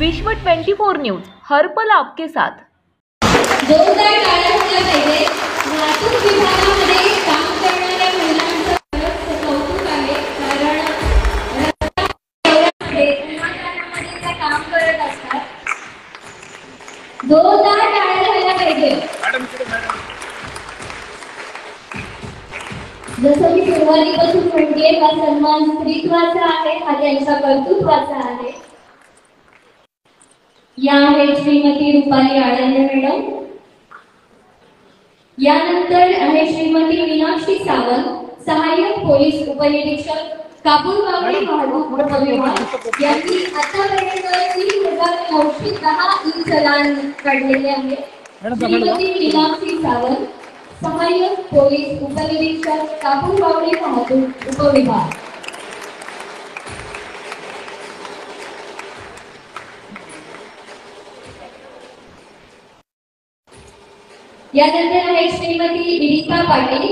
विश्व 24 न्यूज हर पल आपके साथ। जोरदार टाळ्या झाल्या पाहिजे। वाहतूक विभागामध्ये काम करणाऱ्या महिलांचं कौतुक आहे, कारण रस्त्यामध्ये काम करत असतात। जोरदार टाळ्या झाल्या पाहिजे। जसं मी सुरुवातीपासून म्हणते, हा सन्मान स्त्रीत्वाचा आहे, हा त्यांच्या कर्तृत्वाचा आहे। या आहेत श्रीमती रुपाली आळंदे मॅडम, यानंतर आहे श्रीमती मीनाक्षी सावंत, सहाय्यक पोलीस उपनिरीक्षक कापूरबावडी वाहतूक उपविभाग, यांनी आतापर्यंत 3910 चलान काढलेले आहे। श्रीमती मीनाक्षी सावंत, सहाय्यक पोलीस उपनिरीक्षक कापूरबावडी वाहतूक उपविभाग। यानंतर आहे श्रीमती विनिता पाटील,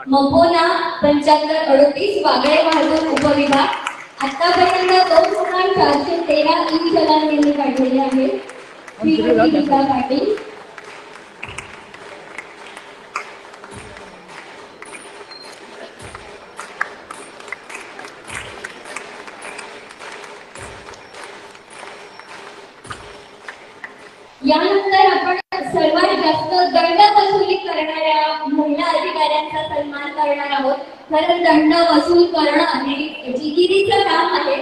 मपोना 7538 वागळे वाहतूक उपविभाग, आतापर्यंत 2413 चलान यांनी काढलेले आहे। श्रीमती विनिता पाटील। यानंतर आपण सर्वात जास्त दंड वसुली करणाऱ्या महिला अधिकाऱ्यांचा सन्मान करणार आहोत। कारण दंड वसूल करणं हे जिकिरीचं काम आहे।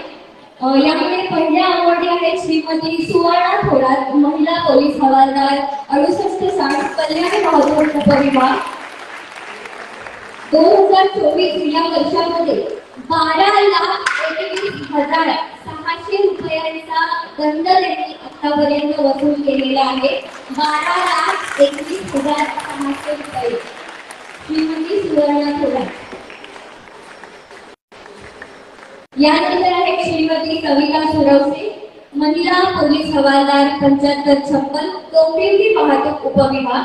यामध्ये पहिल्या अवॉर्डी आहेत श्रीमती सुवर्णा थोरात, महिला पोलीस हवालदार 6860 कल्याण वाहतूक उपविभाग। 2024 या वर्षामध्ये 12,21,600 रुपयांचा दंड त्यांनी आतापर्यंत वसूल केलेला आहे। 12,21,600 रुपये। श्रीमती सुवर्णा थोरात। यानंतर आहे श्रीमती कविता सुरवसे, महिला पोलीस हवालदार 7556 डोंबिवली वाहतूक उपविभाग।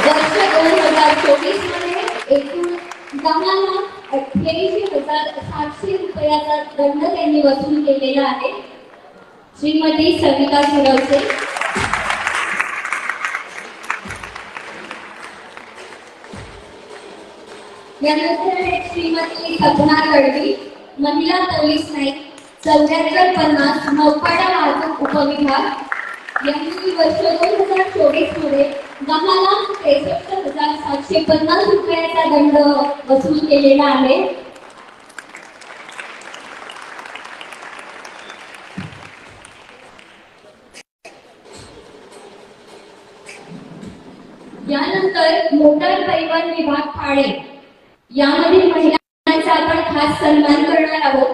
वर्ष 2024 मध्ये एकूण 10,88,700 रुपयाचा दंड त्यांनी वसूल केलेला आहे। श्रीमती सविता सुरवसे। यानंतर श्रीमती सपना गडवी, महिला पोलीस नाईक 7450 नौपाडा वाहतूक उपविभाग, यांनी वर्ष 2024 मध्ये 10,63,750 रुपयाचा दंड वसूल केलेला आहे। यानंतर मोटार परिवहन विभाग ठाणे, यामध्ये महिलांचा आपण खास सन्मान करणार आहोत।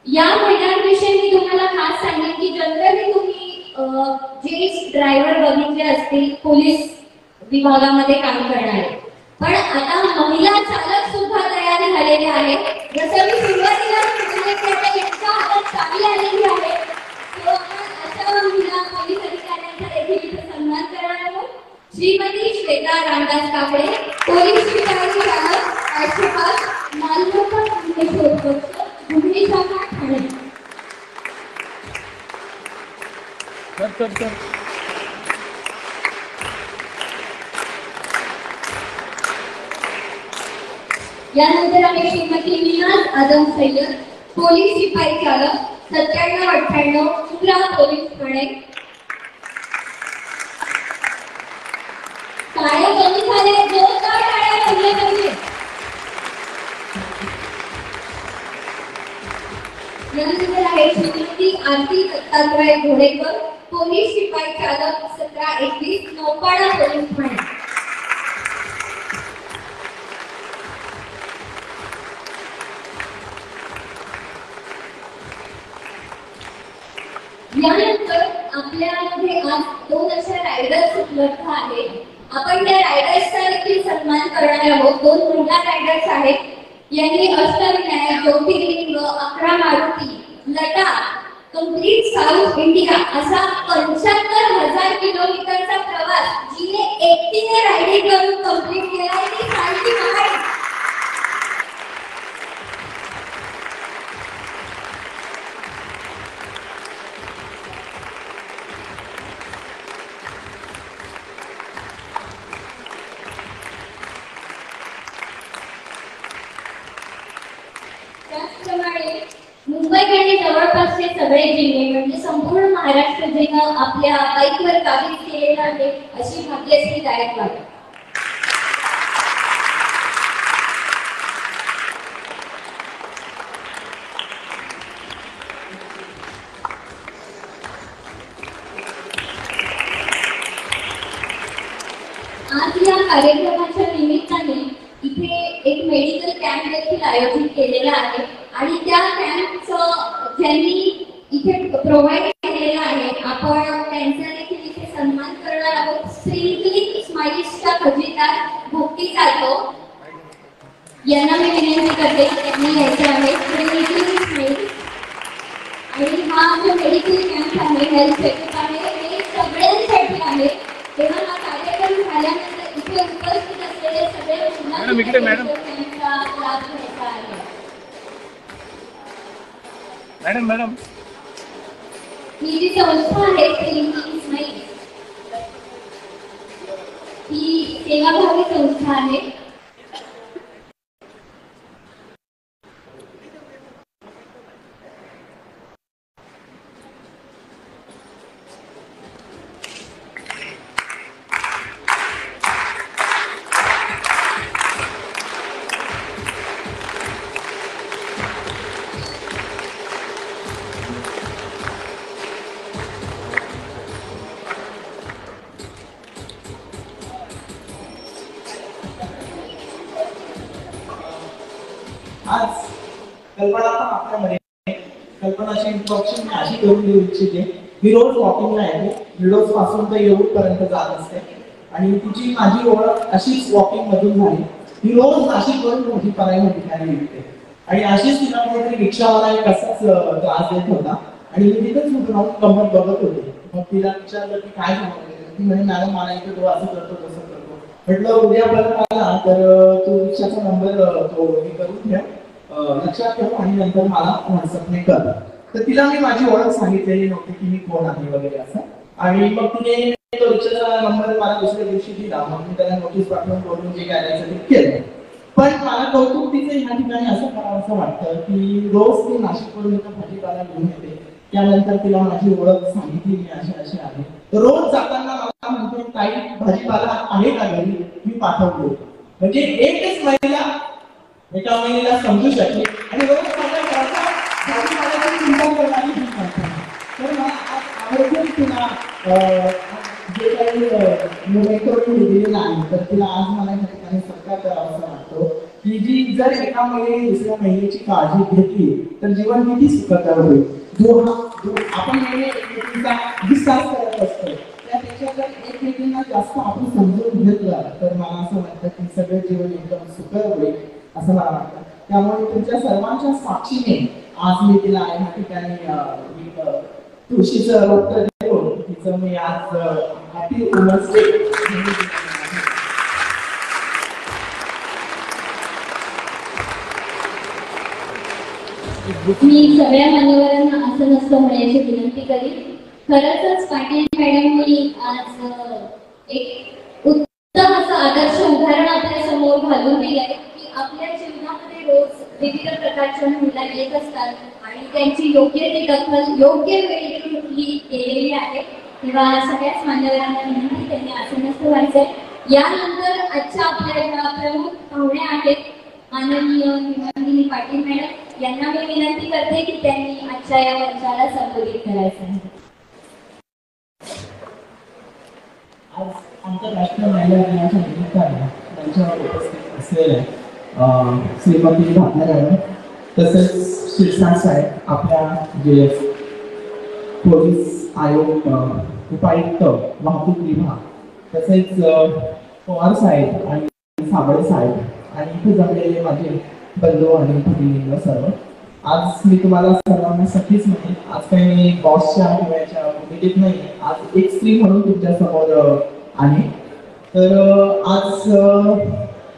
या महिलांविषयी मी तुम्हाला खास सांगेन की जनरली तुम्ही जे ड्रायव्हर बघितले असतील पोलीस विभागामध्ये काम करणारे, पण आता महिला चालक सुद्धा तयार झालेले आहेत। जसं मी सुरुवातीला म्हटले की आता यांच्या हातात चावी आलेली आहे, तो आपण अशा महिला पोलीस अधिकाऱ्यांचा देखील इथे सन्मान करणार आहोत। श्रीमती श्वेता रामदास काकडे, पोलीस विभागाची चालक 805 मालमत्ता गुन्हे शाखा ठाणे। यानंतर आहे श्रीमती मीनाज आदम सय्यद, पोलीस शिपाई चालक 9798 उमरा पोलीस ठाणे। टाळ्या कमी झाल्या, जोरदार टाळ्या वाजल्या पाहिजे। यानंतर आहे श्रीमती आरती दत्तात्रय घोडेकर, पोलीस शिपाई चालक 1721 नौपाडा पोलीस ठाणे। यानंतर आपल्यामध्ये आज 2 अशा रायडर्स उपलब्ध आहेत। आपण त्या रायडर्सचा देखील सन्मान करणार आहोत। 2 महिला रायडर्स आहेत, यांनी अष्टविनायक, ज्योतिर्लिंग, 11 मारुती, लटा, कंप्लीट साऊथ इंडिया असा 75,000 किलोमीटरचा प्रवास जिने एकटीने रायडिंग करून कंप्लीट केला आहे ती सारखी महाराज। हे सगळे जिल्हे म्हणजे संपूर्ण महाराष्ट्र जिल्हा आपल्या बाईकवर काबीज केलेला आहे अशी भाग्यश्री गायकवाड. आज या कार्यक्रमाच्या निमित्ताने इथे एक मेडिकल कॅम्प देखील आयोजित केलेला आहे आणि त्या कॅम्पचं ज्यांनी इथे प्रोव्हाइड केलेला आहे आपण त्यांचा देखील इथे सन्मान करणार आहोत. स्प्रिंकलिंग स्माइल्सच्या खजिनदार भक्ती जाधव यांना मी विनंती करते की त्यांनी यायचं आहे. स्प्रिंकलिंग स्माइल्स आणि हा जो मेडिकल कॅम्प आहे हेल्थ चेकअप आहे हे सगळ्यांसाठी आहे. तेव्हा हा कार्यक्रम झाल्यानंतर इथे उपस्थित असलेले सगळे कॅम्पचा लाभ घ्यायचा आहे. मॅडम ही जी संस्था आहे स्प्रिंकलिंग स्माइल्स ही सेवाभावी संस्था आहे. आज कल्पना पण आपल्यामध्ये कल्पनाची इंट्रोडक्शन मी अशी करून देऊ इच्छिते. मी रोज वॉकिंगला येते, विडोज पासून तर येऊपर्यंत जात असते आणि तिची माझी ओळख अशीच वॉकिंग मधून झाली. ती रोज नाशिकवरून भाजीपाला या ठिकाणी येते आणि अशीच तिला कोणतरी रिक्षावाला एक असाच त्रास देत होता आणि मी तिथेच उभं राहून कंबर बघत होते. मग तिला विचारलं की काय झालं, ती म्हणे मॅडम मला इथे तो असं करतो तसं करतो. म्हटलं उद्या परत आला तर तू रिक्षाचा नंबर तो हे करून ठेव, लक्षात ठेव आणि नंतर मला व्हॉट्सअपने कर. तर तिला मी माझी ओळख सांगितलेली नव्हती की मी कोण आहे वगैरे असं. आणि मग तिने तो रिक्षाचा नंबर मला दुसऱ्या दिवशी दिला. मग मी त्याला नोटीस पाठवून बोलून जे करायचं ते केलं. पण मला कौतुक तिचं ह्या ठिकाणी असं करावं असं वाटतं की रोज ती नाशिकवरून भाजीपाला घेऊन येते. त्यानंतर तिला माझी ओळख सांगितली मी अशी अशी आहे. रोज जाताना मला म्हणते काही भाजीपाला आहे का घरी, मी पाठवतो. म्हणजे एकच महिला एका महिलेला समजू शकते आणि रोज माझ्या घरचा भाजीपाल्याची चिंता करणारी ही माणसं. तर मला आज आवडतं तिला जे काही करून दिलेलं आहे तर तिला आज मला या ठिकाणी सत्कार करावा असं वाटतो की जी जर एका महिलेने दुसऱ्या महिलेची काळजी घेतली तर जीवन किती सुखकर होईल. जो आपण एकमेकींचा विश्वास करत असतो त्यापेक्षा जर एकमेकींना जास्त आपण समजून घेतलं तर मला असं वाटतं की सगळं जीवन एकदम सुखकर होईल असं मला वाटतं. त्यामुळे तुमच्या सर्वांच्या साक्षीने आज मी तिला या ठिकाणी तुळशीचं रोपटं देऊन तिचं मी आज हॅपी वुमन्स डे. मी सगळ्या मान्यवरांना असं नसतं म्हणायची विनंती करीन. खरंच पाटील मॅडमनी आज एक उत्तम असं आदर्श उदाहरण आपल्या समोर घालून दिलंय की आपल्या जीवनामध्ये रोज विविध प्रकारच्या महिला येत असतात आणि त्यांची योग्य ती दखल योग्य वेळी केलेली आहे. तेव्हा सगळ्याच मान्यवरांना विनंती त्यांनी असं नसतं व्हायचंय. यानंतर आजच्या आपल्या ज्या प्रमुख पाहुणे आहेत माननीय हेमांगिनी पाटील मॅडम यांना मी विनंती करते की त्यांनी आजच्या या वर्षाला संबोधित करायचं आहे. आज आमच्या राष्ट्रीय महिला दिनाच्या निमित्ताने त्यांच्यावर उपस्थित असलेले श्रीमती भावना मॅडम तसेच शिरसाट साहेब आपल्या जे पोलीस आयोग उपायुक्त वाहतूक विभाग तसेच पवार साहेब आणि साबळे साहेब आणि इथे जमलेले माझे बंधू आणि भगिनी सर्व. आज मी तुम्हाला सर्वांना सखीच म्हणेन. आज काही मी बॉसच्या किंवा याच्या भूमिकेत नाही, आज एक स्त्री म्हणून तुमच्या समोर आहे. तर आज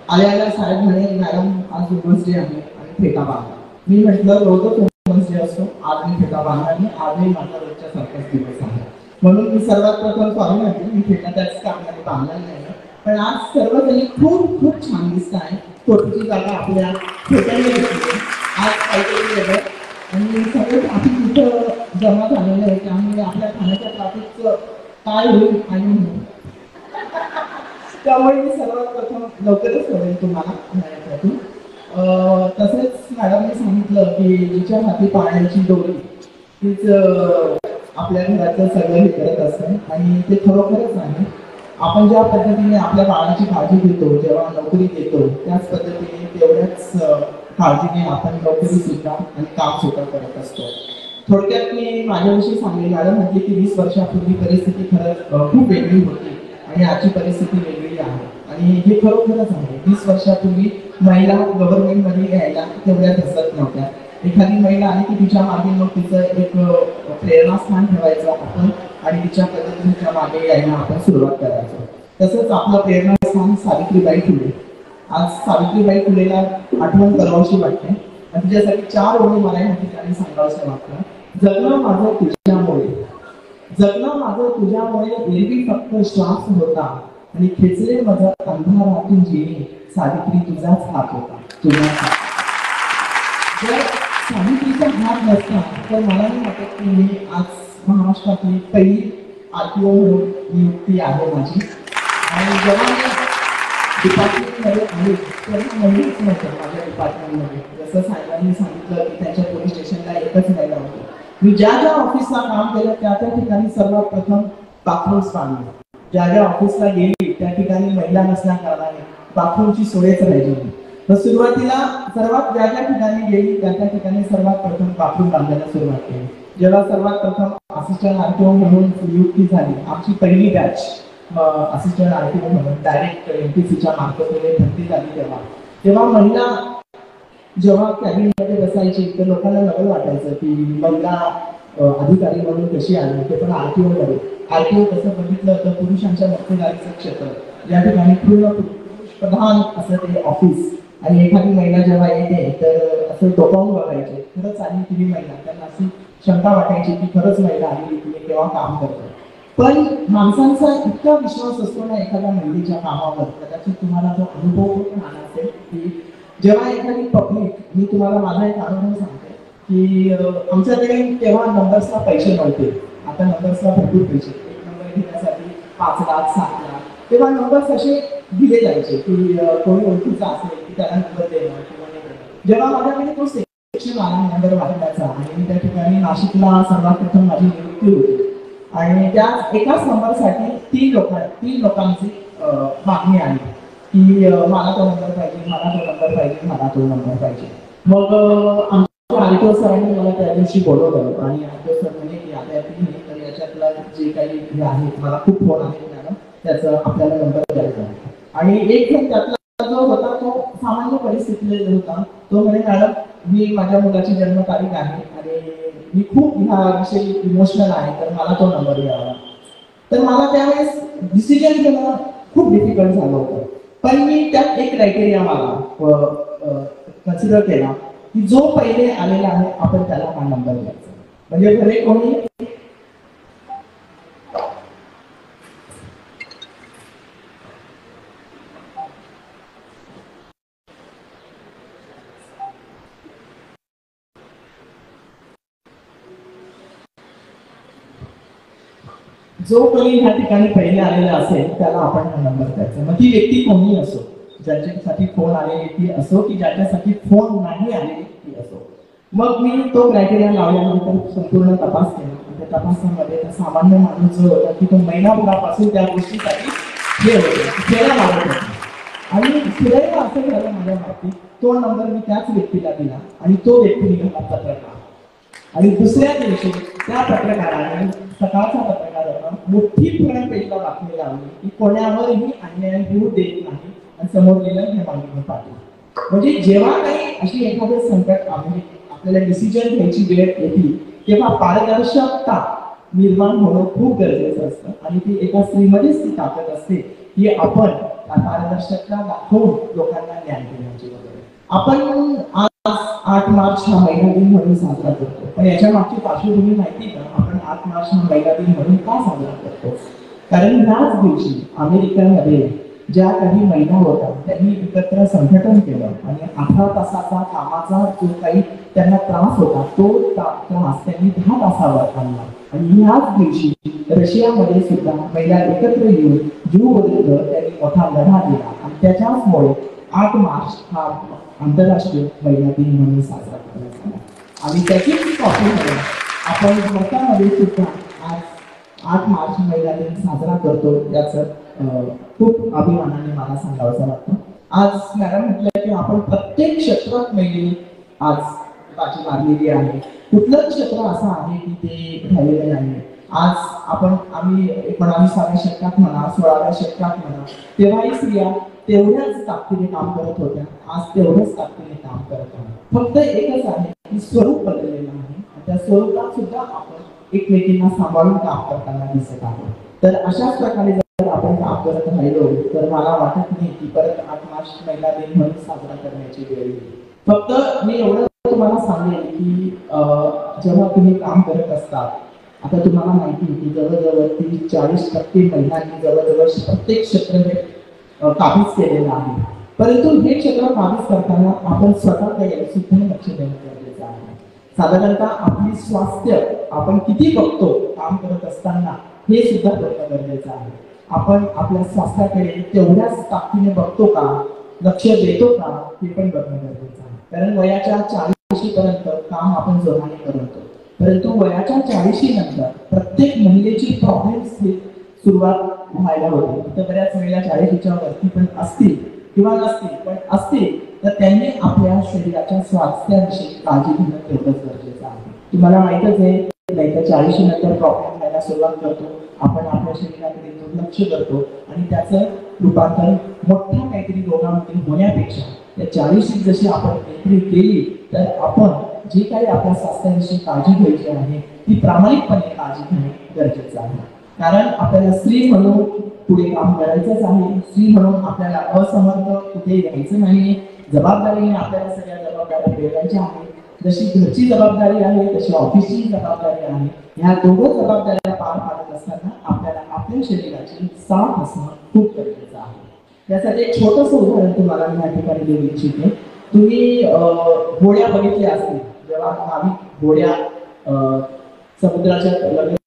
आल्या साहेब म्हणे मॅडम आज वुमन्स डे आहे आणि फेटा बांधा. मी म्हटलं रोजच वुमन्स डे असतो, आज मी फेटा बांधला आणि आजही माझा रोजच्या सारखाच दिवस आहे. म्हणून मी सर्वात प्रथम सॉरी म्हणते, मी फेटा त्याच कारणाने बांधला नाही. पण आज सर्वजणी खूप खूप छान दिसत आहे. फोटोची जागा आपल्या फेट्याने घेतली. आज काहीतरी वेगळं आणि सगळे ट्रॅफिक तिथं जमा झालेलं आहे, त्यामुळे आपल्या ठाण्याच्या ट्रॅफिकचं काय होईल आणि म्हणून त्यामुळे मी सर्वात प्रथम लवकरच कळेल तुम्हाला ठाण्याच्यातून. तसेच मॅडमने सांगितलं की जिच्या हाती पाण्याची दोरी तीच आपल्या घराचं सगळं हे करत असते आणि ते खरोखरच आहे. आपण ज्या पद्धतीने आपल्या बाळाची काळजी घेतो जेव्हा नोकरी घेतो त्याच पद्धतीने तेवढ्याच काळजीने आपण नोकरी सुद्धा आणि काम सुद्धा करत असतो. थोडक्यात मी माझ्याविषयी सांगेल. मॅडम म्हटली की 20 वर्षापूर्वी परिस्थिती खरंच खूप वेगळी होती आणि आजची परिस्थिती वेगळी आहे आणि हे खरोखरच आहे. 20 वर्षापूर्वी महिला गव्हर्नमेंटमध्ये यायला तेवढ्या दिसत नव्हत्या. एखादी महिला आली की तिच्या मागे मग तिचं एक प्रेरणास्थान ठेवायचं आपण आणि तिच्या पद्धतीच्या मागे यायला आपण सुरुवात करायचो. तसंच आपलं प्रेरणास्थान सावित्रीबाई फुले. आज सावित्रीबाई फुलेला आठवण करावीशी वाटते आणि तिच्यासाठी 4 ओळी मला या ठिकाणी सांगावंसं वाटतं. जगणं माझं तुझ्यामुळे, जगणं माझं तुझ्यामुळे, एरवी फक्त श्वास होता आणि खेचले माझं अंधारातून जीणे, सावित्री तुझाच हात होता, तुझाच हात. जर सावित्रीचा हात नसता तर मला नाही वाटत की मी आज महाराष्ट्रातली पहिली RTO म्हणून नियुक्ती आहे माझी. आणि जेव्हा मी डिपार्टमेंटमध्ये आले तेव्हा महिलाच नव्हतं माझ्या डिपार्टमेंटमध्ये. जसं साहेबांनी सांगितलं की त्यांच्या पोलीस स्टेशनला एकच महिला होती. मी ज्या ज्या ऑफिसला काम केलं त्या त्या ठिकाणी सर्वात प्रथम बाथरूम्स बांधले. ज्या ज्या ऑफिसला गेली त्या ठिकाणी महिला नसल्या कारणाने बाथरूमची सोयच राहिली नाही. तर सुरुवातीला सर्वात ज्या ज्या ठिकाणी गेली त्या त्या ठिकाणी सर्वात प्रथम बाथरूम बांधायला सुरुवात केली. जेव्हा सर्वात प्रथम असिस्टंट RTO म्हणून नियुक्ती झाली, आमची पहिली बॅच असिस्टंट RTO म्हणून डायरेक्ट MPCच्या मार्फतने भरती झाली, तेव्हा महिला जेव्हा कॅबिनमध्ये बसायची तर लोकांना नवल वाटायचं की महिला अधिकारी म्हणून कशी आली, ते पण RTO मध्ये. RTO कसं बघितलं तर पुरुषांच्या मक्तेदारीचं क्षेत्र, या ठिकाणी पूर्ण प्रधान असं ते ऑफिस आणि एखादी महिला जेव्हा येते तर असं डोकावून बघायचे, खरंच आली ती महिला. त्यांना अशी शंका वाटायची की खरंच महिला आली, तिने केव्हा काम करतो. पण माणसांचा इतका विश्वास असतो ना एखाद्या महिलेच्या कामावर, कदाचित तुम्हाला तो अनुभव पण आला असेल की जेव्हा एखादी पब्लिक, मी तुम्हाला माझा एक अनुभव सांगते की आमच्याकडे तेव्हा नंबर्सला पैसे नव्हते. आता नंबर्सला भरपूर पैसे. एक नंबर घेण्यासाठी 5 लाख 7 लाख तेव्हा नंबर्स असे दिले जायचे की कोणी ओळखीचा असेल की त्याला नंबर देणं किंवा नाही. जेव्हा माझ्याकडे तो सेक्शन आला नंबर वाढण्याचा आणि मी त्या ठिकाणी नाशिकला सर्वात प्रथम माझी नियुक्ती होती आणि त्या एकाच नंबरसाठी 3 लोकांची मागणी आली की मला तो नंबर पाहिजे, मला तो नंबर पाहिजे, मला तो नंबर पाहिजे. मग आमच्या RTO सरांनी मला त्या दिवशी बोलवलं आणि RTO सर म्हणे की आता तर याच्यातला जे काही हे आहे, मला खूप फोन आहे मॅडम, त्याचा आपल्याला नंबर द्यायचा आहे. आणि एक जण त्यातला जो होता तो सामान्य परिस्थितीत होता. तो म्हणे मॅडम मी माझ्या मुलाची जन्मतारीख आहे आणि मी खूप ह्याविषयी इमोशनल आहे तर मला तो नंबर द्यावा. तर मला त्यावेळेस डिसिजन घेणं खूप डिफिकल्ट झालं होतं. पण मी त्यात एक क्रायटेरिया मला कन्सिडर केला की जो पहिले आलेला आहे आपण त्याला हा नंबर द्यायचा. म्हणजे भले कोणी जो कोणी ह्या ठिकाणी पहिले आलेला असेल त्याला आपण हा नंबर द्यायचा. मग ती व्यक्ती कोणीही असो, ज्याच्यासाठी फोन आलेली व्यक्ती असो की ज्याच्यासाठी फोन नाही आलेली व्यक्ती असो. मग मी तो क्रायटेरिया लावल्यानंतर संपूर्ण तपास केला. त्या तपासामध्ये सामान्य माणूस जो होता की तो महिनाभरापासून त्या गोष्टीसाठी हे होतं फेरा मारत होता आणि फिरायला असं झालं माझ्या बाबतीत. तो नंबर मी त्याच व्यक्तीला दिला आणि तो व्यक्ती निघाला पत्रकार. आणि दुसऱ्या दिवशी त्या पत्रकाराने, सकाळचा पत्रकार होता, मोठी फ्रंट पेजला बातमी लावली की कोणावरही अन्याय होऊ देत नाही आणि समोर लिहिलं हेमांगी पाटील. म्हणजे जेव्हा काही अशी एखादं संकट आपल्याला डिसिजन घ्यायची वेळ येते तेव्हा पारदर्शकता निर्माण होणं खूप गरजेचं असतं आणि ती एका स्त्रीमध्येच ती ताकद असते की आपण पारदर्शकता दाखवून लोकांना न्याय देण्याची वगैरे. आपण आज 8 मार्च हा महिला दिन म्हणून साजरा करतो, पण याच्या मागची पार्श्वभूमी माहिती का? आपण 8 मार्च हा महिला दिन म्हणून का साजरा करतो? कारण ह्याच दिवशी अमेरिकेमध्ये ज्या काही महिला होत्या त्यांनी एकत्र संघटन केलं आणि 18 तासाचा कामाचा जो काही त्यांना त्रास होता तो त्रास त्यांनी 10 तासावर आणला. आणि ह्याच दिवशी रशियामध्ये सुद्धा महिला एकत्र येऊन ज्यू विरुद्ध त्यांनी मोठा लढा दिला आणि त्याच्यामुळे 8 मार्च हा आंतरराष्ट्रीय महिला दिन म्हणून साजरा करण्यात आला. आणि त्याचीच कॉपी आपण भारतामध्ये सुद्धा आज 8 मार्च महिला दिन साजरा करतो. याचं खूप अभिमानाने मला सांगावंसं वाटतं. आज मॅडम म्हटलं की आपण प्रत्येक क्षेत्रात महिलेने आज बाजी मारलेली आहे. कुठलंच क्षेत्र असं आहे की ते राहिलेलं नाही. आज आम्ही 19व्या शतकात म्हणा 16व्या शतकात म्हणा तेव्हाही स्त्रिया तेवढ्याच ताकदीने काम करत होत्या. आज तेवढ्याच ताकदीने काम करत आहोत. फक्त एकच आहे की स्वरूप बदललेलं आहे. त्या स्वरूपात सुद्धा आपण एकमेकींना सांभाळून काम करताना दिसत आहोत. तर अशाच प्रकारे जर आपण काम करत राहिलो तर मला वाटत नाही की परत 8 मार्च महिला दिन म्हणून साजरा करण्याची वेळ येईल. फक्त मी एवढं तुम्हाला सांगेन की जेव्हा तुम्ही काम करत असता आता तुम्हाला माहिती की जवळजवळ 30-40% महिलांनी जवळजवळ प्रत्येक क्षेत्र हे काबीज केलेलं आहे. परंतु हे क्षेत्र काबीज करताना आपण स्वतःकडे सुद्धा लक्ष देणं गरजेचं आहे. साधारणतः आपली स्वास्थ्य आपण किती बघतो काम करत असताना हे सुद्धा बघणं गरजेचं आहे. आपण आपल्या स्वास्थ्याकडे तेवढ्याच ताकदीने बघतो का, लक्ष देतो का हे पण बघणं गरजेचं आहे. कारण वयाच्या 40 पर्यंत काम आपण जोराने करतो. परंतु वयाच्या 40 नंतर प्रत्येक महिलेची प्रॉब्लेम्स ही सुरुवात व्हायला होते. तर बऱ्याच महिला 40च्या वरती पण असतील किंवा नसतील पण असतील तर त्यांनी आपल्या शरीराच्या स्वास्थ्याविषयी काळजी घेणं तेवढंच गरजेचं आहे. तुम्हाला माहितच आहे नाही तर 40 नंतर प्रॉब्लेम व्हायला सुरुवात करतो. आपण आपल्या शरीराकडे दुर्लक्ष करतो आणि त्याचं रूपांतर मोठ्या काहीतरी रोगामध्ये होण्यापेक्षा त्या 40 जशी आपण एंट्री केली तर आपण जी काही आपल्या स्वास्थ्याविषयी काळजी घ्यायची आहे ती प्रामाणिकपणे काळजी घेणे गरजेचं आहे. कारण आपल्याला स्त्री म्हणून पुढे काम करायचंच आहे. स्त्री म्हणून आपल्याला असमर्थ कुठे राहायचं नाही. जबाबदारीने आपल्याला सगळ्या जबाबदाऱ्या पेलायच्या आहेत. जशी घरची जबाबदारी आहे तशी ऑफिसची जबाबदारी आहे. ह्या दोघं जबाबदाऱ्या पार पाडत असताना आपल्याला आपल्या शरीराची साथ असणं खूप गरजेचं आहे. त्यासाठी एक छोटंसं उदाहरण तुम्हाला मी या ठिकाणी देऊ इच्छिते. तुम्ही होड्या बघितल्या असतील. जेव्हा नाविक होड्या समुद्राच्या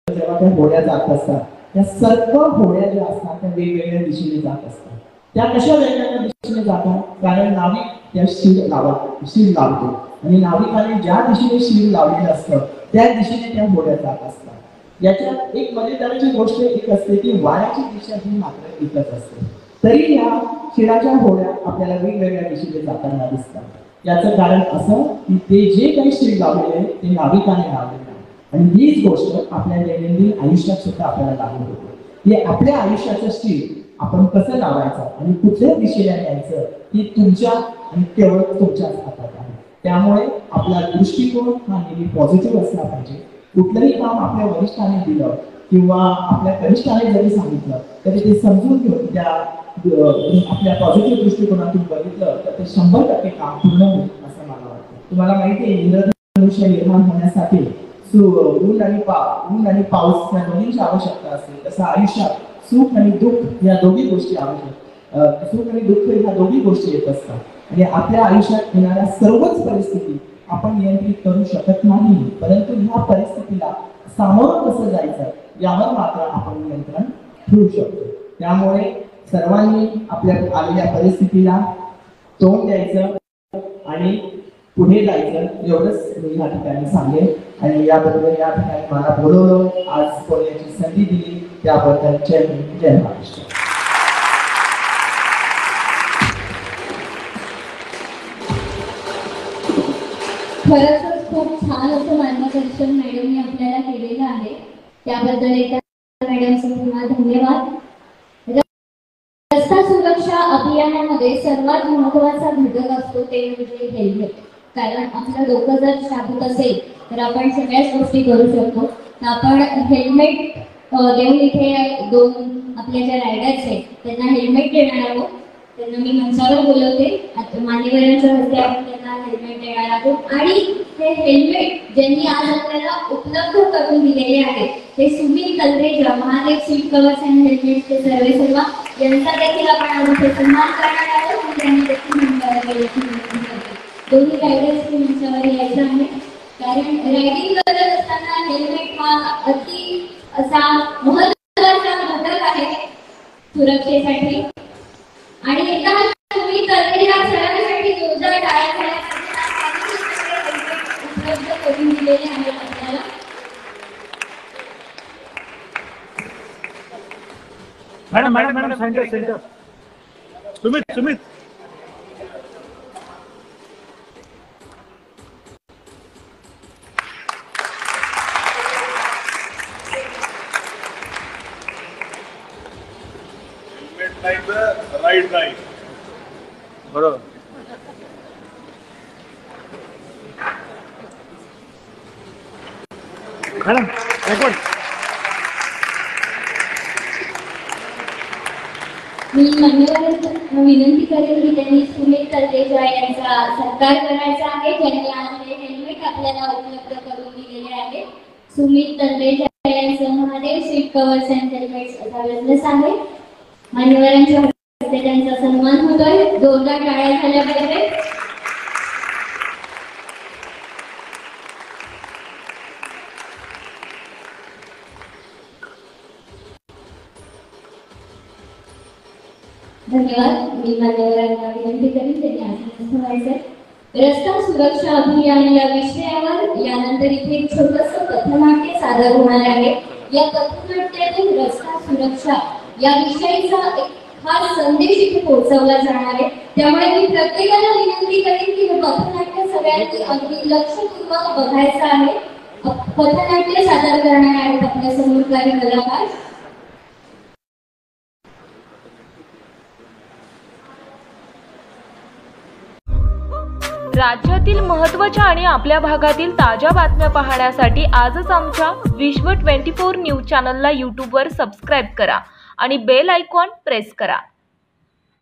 जेव्हा त्या होड्या जात असतात त्या सर्व होड्या ज्या असतात त्या वेगवेगळ्या दिशेने जात असतात. त्या कशा वेगवेगळ्या दिशेने जातात कारण नाविक त्या शीड लावतो आणि नाविकाने ज्या दिशेने शीड लावलेलं असतं त्या दिशेने त्या होड्या जात असतात. याच्यात एक मजेदारीची गोष्ट एक असते की वाऱ्याची दिशा ही मात्र एकच असते. तरी या शिडाच्या होड्या आपल्याला वेगवेगळ्या दिशेने जाताना दिसतात. याचं कारण असं की ते जे काही शीड लावलेले आहे ते नाविकाने लावलेले आहे. आणि हीच गोष्ट आपल्या दैनंदिन आयुष्यात सुद्धा आपल्याला लागू होते. हे आपल्या आयुष्याचं शीड आपण कसं लावायचं आणि कुठल्या दिशेला न्यायचं हे तुमच्या आणि केवळ तुमच्याच हातात आहे. त्यामुळे आपला दृष्टिकोन हा नेहमी पॉझिटिव्ह असला पाहिजे. कुठलंही काम आपल्या वरिष्ठाने दिलं किंवा आपल्या कनिष्ठाने जरी सांगितलं तरी ते समजून घेऊन त्या आपल्या पॉझिटिव्ह दृष्टिकोनातून बघितलं तर ते 100% काम पूर्ण होईल असं मला वाटतं. तुम्हाला माहिती आहे इंद्रधनुष्य निर्माण होण्यासाठी ऊन आणि पाऊस या दोन्हींची आवश्यकता असते. तसं आयुष्यात सुख आणि दुःख या दोन्ही गोष्टी आवश्यक सुख आणि दुःख ह्या दोन्ही गोष्टी येत असतात. आणि आपल्या आयुष्यात येणाऱ्या सर्वच परिस्थिती आपण नियंत्रित करू शकत नाही. परंतु ह्या परिस्थितीला सामोरं कसं जायचं यावर मात्र आपण नियंत्रण ठेवू शकतो. त्यामुळे सर्वांनी आपल्या आलेल्या परिस्थितीला तोंड द्यायचं आणि पुढे जायचं एवढंच मी या ठिकाणी सांगेन. आणि याबद्दल या ठिकाणी मला बोलवलं आज बोलण्याची संधी दिली त्याबद्दल जय हिंद जय महाराष्ट्र. खरंच खूप छान असं मार्गदर्शन मॅडमने आपल्याला केलेलं आहे. त्याबद्दल एकदा मॅडमचे पुन्हा धन्यवाद. रस्ता सुरक्षा अभियानामध्ये सर्वात महत्त्वाचा घटक असतो ते म्हणजे हेल्मेट. कारण आपलं डोकं जर शाबूत असेल तर आपण सगळ्याच गोष्टी करू शकतो. तर आपण हेल्मेट देऊन इथे 2 आपल्या ज्या रायडर्स आहेत त्यांना हेल्मेट देणार आहोत. त्यांना मी मंचावर बोलवते. मान्यवरांच्या हस्ते आपण त्यांना हेल्मेट देणार आहोत. आणि हे हेल्मेट ज्यांनी आज आपल्याला उपलब्ध करून दिलेले आहेत ते Sunil Kalreja Mahadev seat covers and हेल्मेटचे सर्व यांचा देखील आपण सन्मान करणार आहोत आणि त्यांनी देखील मंचावर यायची विनंती करते. दोन्ही रायडर्सनी मंचावर यायचं आहे, कारण रायडिंग करत असताना हेल्मेट हा अति असा महत्त्वाचा घटक आहे सुरक्षेसाठी. आणि एकदा तुम्ही करलेल्या सरावासाठी जोरदार टाळ्या झाल्यासाठी उपलब्ध करून दिलेले आहेत आपल्याला. मॅडम सेंटर सुमित राईट नाही बरोबर. Madam record. मी मान्यवरांना विनंती करेन की त्यांनी सुमित तलरेजा यांचा सत्कार करायचा आहे, ज्यांनी आज हे हेल्मेट आपल्याला उपलब्ध करून दिलेले आहे. सुमित तलरेजा यांचं Mahadev seat covers and helmets असा बिझनेस आहे. मान्यवरांच्या हस्ते त्यांचा सन्मान होतोय. जोरदार टाळ्या झाल्या पाहिजे. धन्यवाद. मी मान्यवरांना विनंती करीन त्यांनी आसनास्थ व्हायचंय. रस्ता सुरक्षा अभियान या विषयावर यानंतर इथे एक छोटंसं पथनाट्य सादर होणार आहे. या पथनाट्यातून रस्ता सुरक्षा या विषयीचा एक खास संदेश इथे पोहोचवला जाणार आहे. त्यामुळे मी प्रत्येकाला विनंती करेन की हे पथनाट्य सगळ्यांनी अगदी लक्षपूर्वक बघायचं आहे. पथनाट्य सादर करणार आहेत आपल्या समोर काही कलाकार. राज्यातील महत्त्वाच्या आणि आपल्या भागातील ताज्या बातम्या पाहण्यासाठी आजच आमच्या विश्व 24 न्यूज चॅनलला यूट्यूबवर सबस्क्राईब करा आणि बेल आयकॉन प्रेस करा.